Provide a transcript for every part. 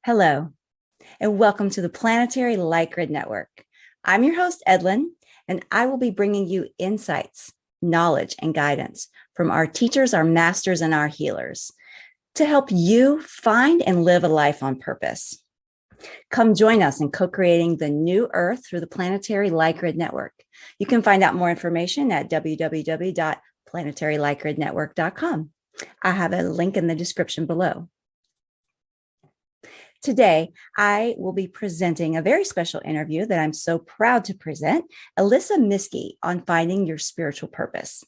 Hello, and welcome to the Planetary Light Grid Network. I'm your host, Edlin, and I will be bringing you insights, knowledge, and guidance from our teachers, our masters, and our healers to help you find and live a life on purpose. Come join us in co-creating the new Earth through the Planetary Light Grid Network. You can find out more information at www.planetarylightgridnetwork.com. I have a link in the description below. Today, I will be presenting a very special interview that I'm so proud to present, Elissa Miskey, on finding your spiritual purpose.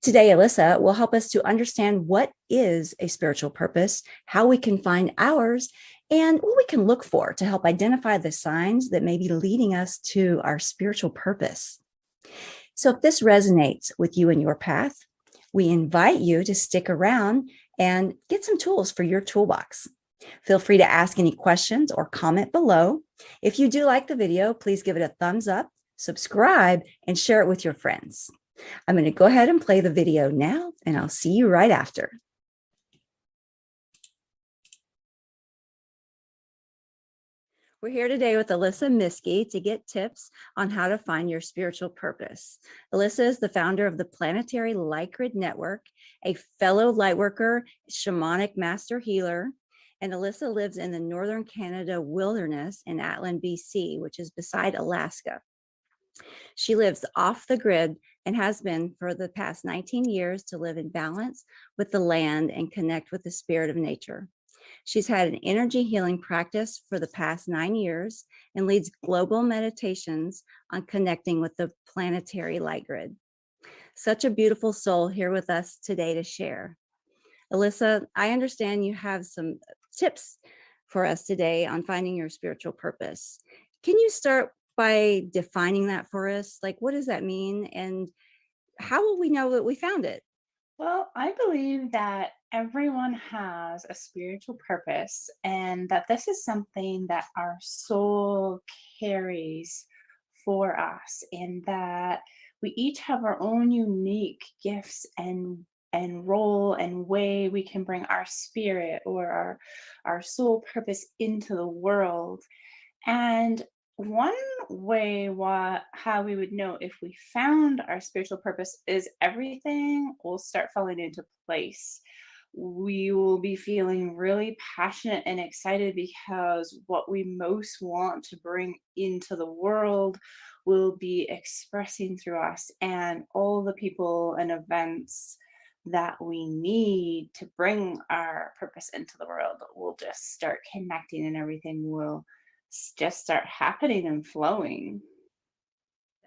Today, Elissa will help us to understand what is a spiritual purpose, how we can find ours, and what we can look for to help identify the signs that may be leading us to our spiritual purpose. So if this resonates with you and your path, we invite you to stick around and get some tools for your toolbox. Feel free to ask any questions or comment below. If you do like the video, please give it a thumbs up, subscribe, and share it with your friends. I'm going to go ahead and play the video now, and I'll see you right after. We're here today with Elissa Miskey to get tips on how to find your spiritual purpose. Elissa is the founder of the Planetary Light Grid Network, a fellow lightworker, shamanic master healer, and Elissa lives in the Northern Canada wilderness in Atlin, BC, which is beside Alaska. She lives off the grid and has been for the past 19 years to live in balance with the land and connect with the spirit of nature. She's had an energy healing practice for the past 9 years and leads global meditations on connecting with the planetary light grid. Such a beautiful soul here with us today to share. Elissa, I understand you have some tips for us today on finding your spiritual purpose. Can you start by defining that for us? Like, what does that mean? And how will we know that we found it? Well, I believe that everyone has a spiritual purpose and that this is something that our soul carries for us, and that we each have our own unique gifts and role and way we can bring our spirit or our soul purpose into the world. And one way how we would know if we found our spiritual purpose is everything will start falling into place. We will be feeling really passionate and excited because what we most want to bring into the world will be expressing through us, and all the people and events that we need to bring our purpose into the world will just start connecting, and everything will just start happening and flowing.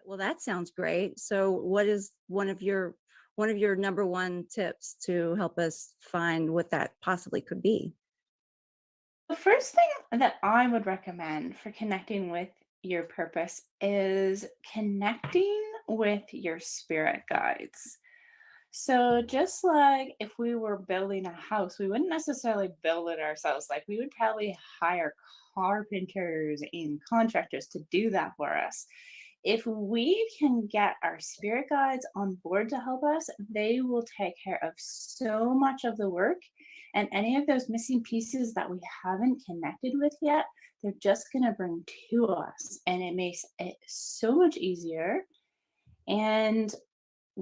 Well, that sounds great. So what is one of your number one tips to help us find what that possibly could be? The first thing that I would recommend for connecting with your purpose is connecting with your spirit guides. So, just like if we were building a house, we wouldn't necessarily build it ourselves. Like, we would probably hire carpenters and contractors to do that for us. If we can get our spirit guides on board to help us, they will take care of so much of the work. And any of those missing pieces that we haven't connected with yet, they're just going to bring to us. And it makes it so much easier. And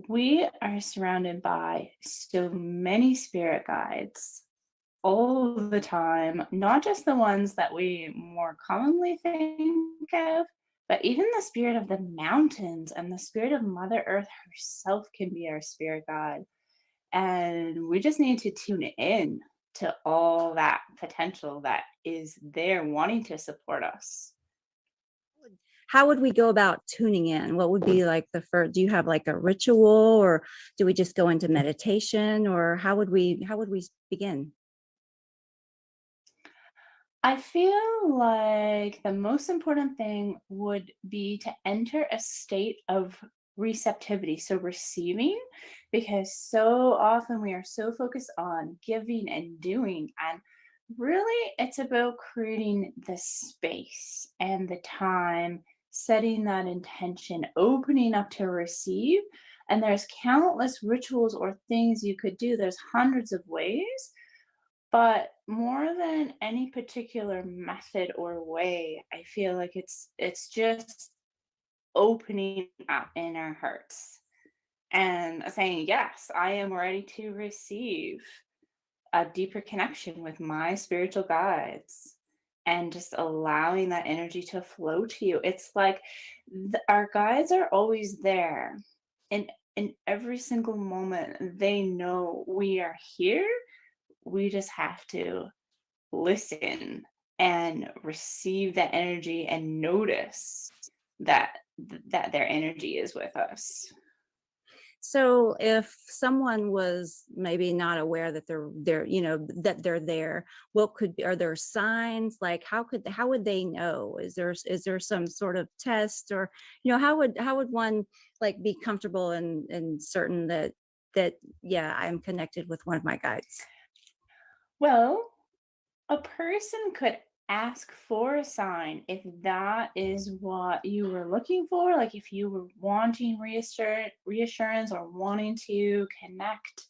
we are surrounded by so many spirit guides all the time, not just the ones that we more commonly think of, but even the spirit of the mountains and the spirit of Mother Earth herself can be our spirit guide. And we just need to tune in to all that potential that is there wanting to support us. How would we go about tuning in? What would be like the first? Do you have like a ritual, or do we just go into meditation, or how would we begin? I feel like the most important thing would be to enter a state of receptivity, so receiving, because so often we are so focused on giving and doing. And really, it's about creating the space and the time, setting that intention, opening up to receive. And there's countless rituals or things you could do, there's hundreds of ways, But more than any particular method or way, I feel like it's just opening up in our hearts and saying, "Yes, I am ready to receive a deeper connection with my spiritual guides," and just allowing that energy to flow to you. It's like our guides are always there. And in every single moment, they know we are here. We just have to listen and receive that energy and notice that their energy is with us. So if someone was maybe not aware that they're, that they're there, what could be, are there signs? Like how would they know? Is there some sort of test, or, how would one like be comfortable and certain that yeah, I'm connected with one of my guides? Well, a person could ask for a sign if that is what you were looking for, like if you were wanting reassurance or wanting to connect.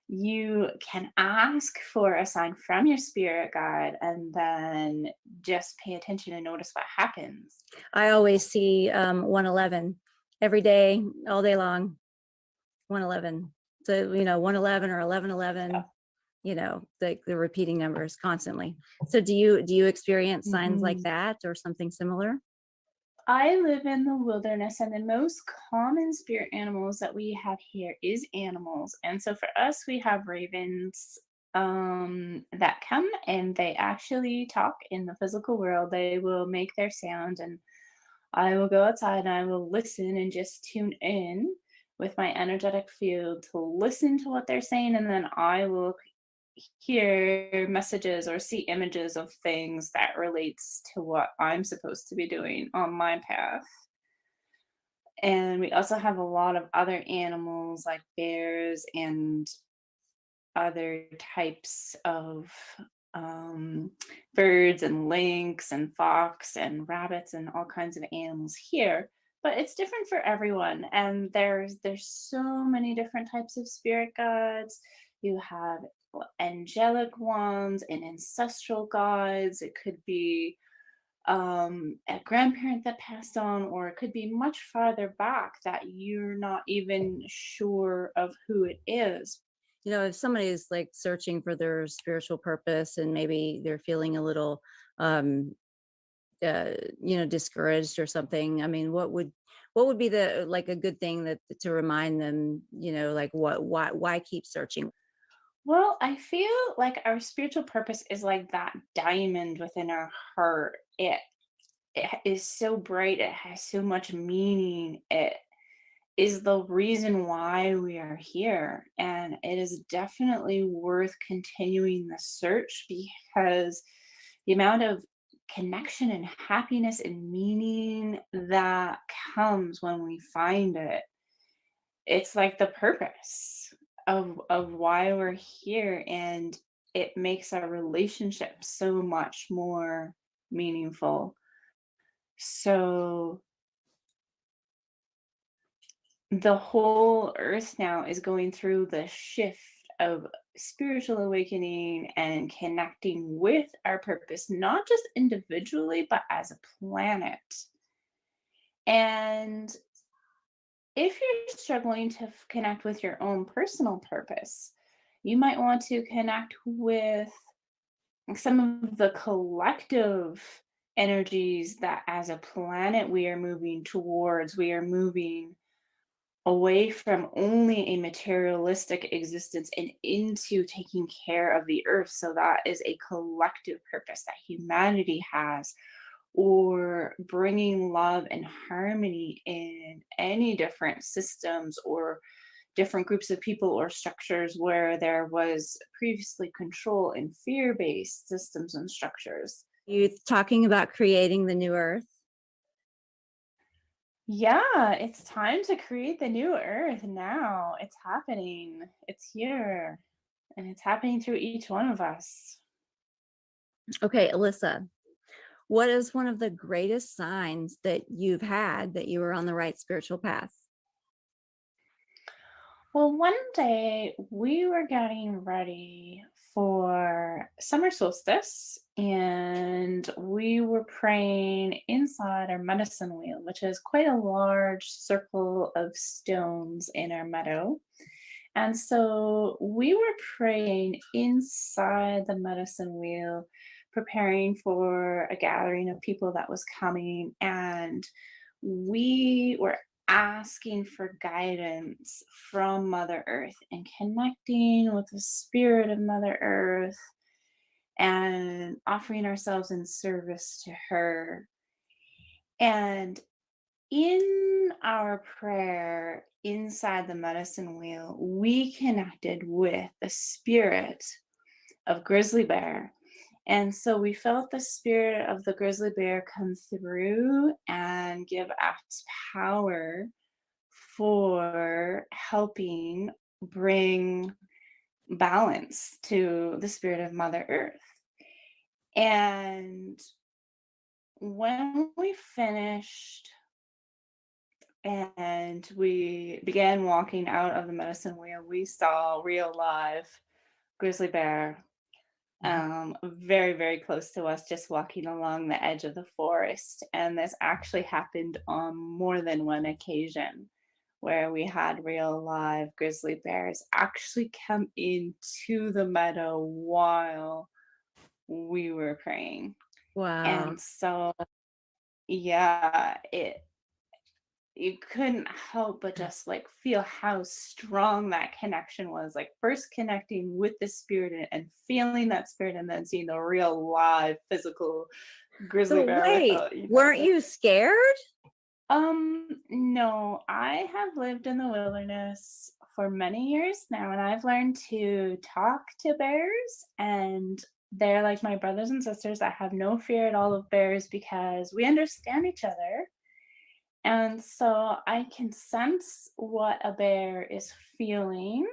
You can ask for a sign from your spirit guide and then just pay attention and notice what happens. I always see 111 every day, all day long. 111. So, 111 or 1111, the repeating numbers constantly. So do you experience signs like Mhm. that or something similar? I live in the wilderness, and the most common spirit animals that we have here is animals. And so for us, we have ravens that come and they actually talk in the physical world. They will make their sound, and I will go outside and I will listen and just tune in with my energetic field to listen to what they're saying. And then I will hear messages or see images of things that relates to what I'm supposed to be doing on my path. And we also have a lot of other animals like bears and other types of um, birds and lynx and fox and rabbits and all kinds of animals here. But it's different for everyone, and there's so many different types of spirit guides. You have angelic ones and ancestral guides. It could be a grandparent that passed on, or it could be much farther back that you're not even sure of who it is. If somebody is like searching for their spiritual purpose and maybe they're feeling a little um discouraged or something, I mean, what would be the like a good thing that to remind them, like why keep searching? Well, I feel like our spiritual purpose is like that diamond within our heart. It is so bright, it has so much meaning. It is the reason why we are here. And it is definitely worth continuing the search because the amount of connection and happiness and meaning that comes when we find it, it's like the purpose of why we're here, and it makes our relationship so much more meaningful. So the whole earth now is going through the shift of spiritual awakening and connecting with our purpose, not just individually, but as a planet. And if you're struggling to connect with your own personal purpose, you might want to connect with some of the collective energies that as a planet we are moving towards. We are moving away from only a materialistic existence and into taking care of the earth. So that is a collective purpose that humanity has, or bringing love and harmony in any different systems or different groups of people or structures where there was previously control and fear based systems and structures. You talking about creating the new earth? Yeah, it's time to create the new earth now. It's happening. It's here. And it's happening through each one of us. Okay, Alyssa, what is one of the greatest signs that you've had that you were on the right spiritual path? Well, one day we were getting ready for summer solstice, and we were praying inside our medicine wheel, which is quite a large circle of stones in our meadow. And so we were praying inside the medicine wheel, preparing for a gathering of people that was coming. And we were asking for guidance from Mother Earth and connecting with the spirit of Mother Earth and offering ourselves in service to her. And in our prayer inside the medicine wheel, we connected with the spirit of grizzly bear. And so we felt the spirit of the grizzly bear come through and give us power for helping bring balance to the spirit of Mother Earth. And when we finished and we began walking out of the medicine wheel, we saw real live grizzly bear, Mhm. very, very close to us, just walking along the edge of the forest. And this actually happened on more than one occasion where we had real live grizzly bears actually come into the meadow while we were praying. Wow. And so, yeah, you couldn't help but just like feel how strong that connection was, like first connecting with the spirit and feeling that spirit and then seeing the real live physical grizzly So bear with wait, weren't you scared? no, I have lived in the wilderness for many years now, and I've learned to talk to bears, and they're like my brothers and sisters. I have no fear at all of bears because we understand each other. And so I can sense what a bear is feeling,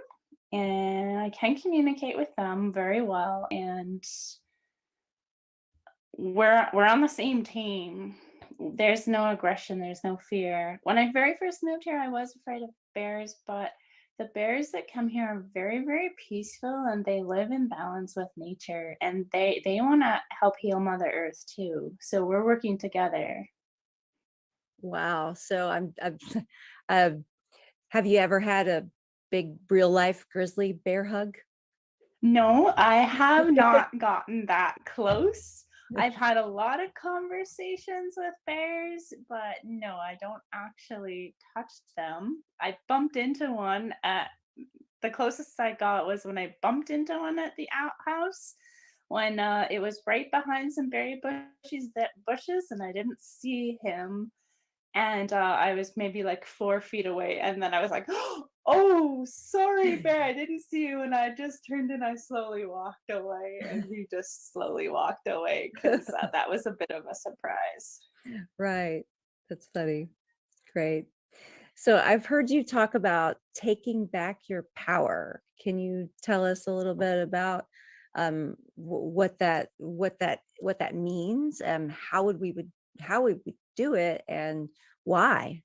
and I can communicate with them very well. And we're on the same team. There's no aggression, there's no fear. When I very first moved here, I was afraid of bears, but the bears that come here are very, very peaceful and they live in balance with nature and they want to help heal Mother Earth too. So we're working together. Wow. So I'm uh, have you ever had a big real life grizzly bear hug? No, I have not gotten that close. I've had a lot of conversations with bears, but no, I don't actually touch them. I bumped into one at the closest I got was when I bumped into one at the outhouse when it was right behind some berry bushes and I didn't see him and I was maybe like 4 feet away, and then I was like, "Oh, sorry, bear, I didn't see you." And I just turned and I slowly walked away, and he just slowly walked away because that was a bit of a surprise. Right. That's funny. Great. So I've heard you talk about taking back your power. Can you tell us a little bit about what that means? How would we do it and why?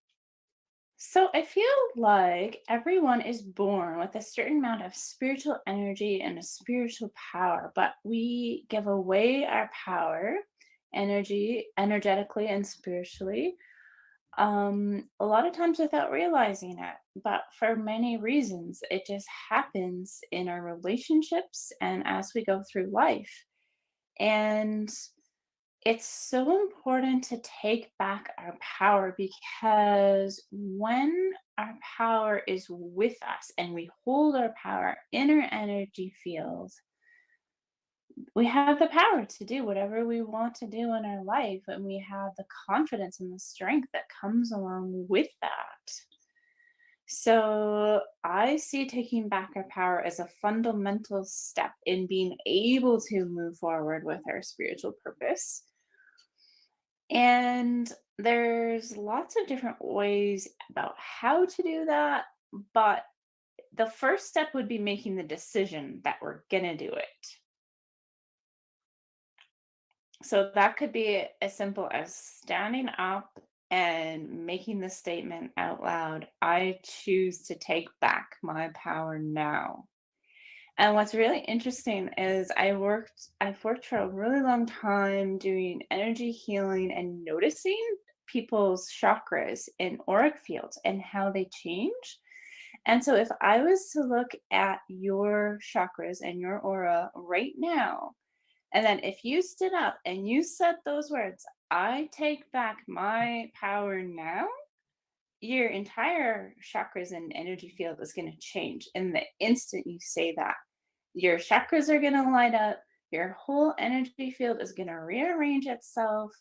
So I feel like everyone is born with a certain amount of spiritual energy and a spiritual power, but we give away our power, energetically and spiritually, a lot of times without realizing it. But for many reasons, it just happens in our relationships and as we go through life. And it's so important to take back our power because when our power is with us and we hold our power in our energy field, we have the power to do whatever we want to do in our life. And we have the confidence and the strength that comes along with that. So I see taking back our power as a fundamental step in being able to move forward with our spiritual purpose. And there's lots of different ways about how to do that, but the first step would be making the decision that we're going to do it. So that could be as simple as standing up and making the statement out loud, I choose to take back my power now. And what's really interesting is I've worked for a really long time doing energy healing and noticing people's chakras in auric fields and how they change. And so if I was to look at your chakras and your aura right now, and then if you stood up and you said those words, I take back my power now, your entire chakras and energy field is going to change in the instant you say that. Your chakras are going to light up, your whole energy field is going to rearrange itself.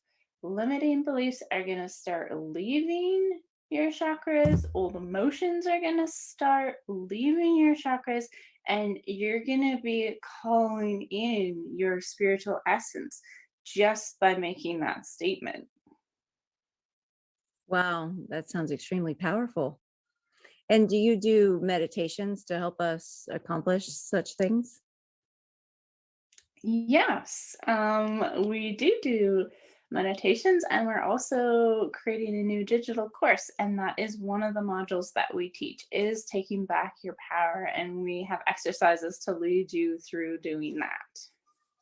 Limiting beliefs are going to start leaving your chakras, old emotions are going to start leaving your chakras, and you're going to be calling in your spiritual essence just by making that statement. Wow, that sounds extremely powerful. And do you do meditations to help us accomplish such things? Yes, we do meditations, and we're also creating a new digital course, and that is one of the modules that we teach is taking back your power, and we have exercises to lead you through doing that.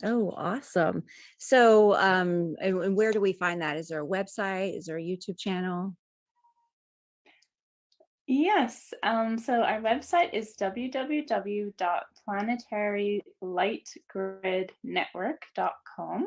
Oh, awesome. So, and where do we find that? Is there a website? Is there a YouTube channel? Yes, so our website is www.planetarylightgridnetwork.com.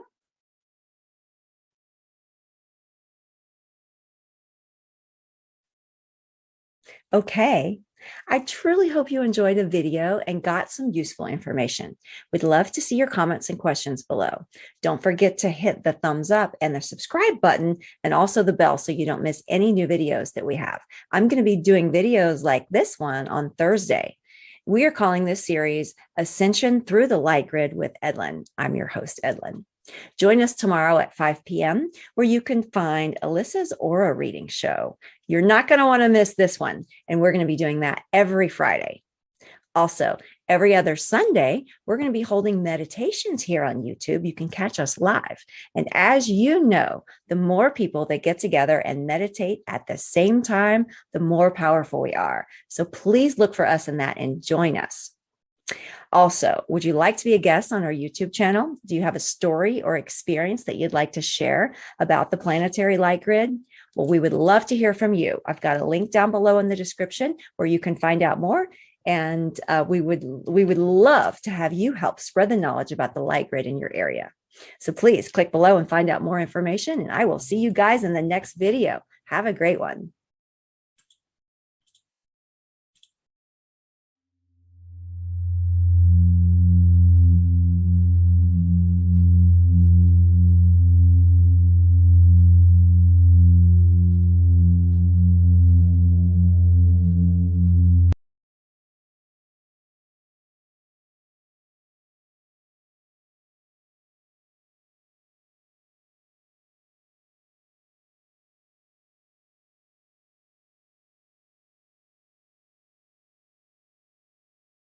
Okay. I truly hope you enjoyed the video and got some useful information. We'd love to see your comments and questions below. Don't forget to hit the thumbs up and the subscribe button and also the bell so you don't miss any new videos that we have. I'm going to be doing videos like this one on Thursday. We are calling this series Ascension Through the Light Grid with Edlin. I'm your host, Edlin. Join us tomorrow at 5 p.m., where you can find Elissa's Aura Reading Show. You're not going to want to miss this one, and we're going to be doing that every Friday. Also, every other Sunday, we're going to be holding meditations here on YouTube. You can catch us live. And as you know, the more people that get together and meditate at the same time, the more powerful we are. So please look for us in that and join us. Also, would you like to be a guest on our YouTube channel? Do you have a story or experience that you'd like to share about the planetary light grid? Well, we would love to hear from you. I've got a link down below in the description where you can find out more. And we would love to have you help spread the knowledge about the light grid in your area. So please click below and find out more information. And I will see you guys in the next video. Have a great one.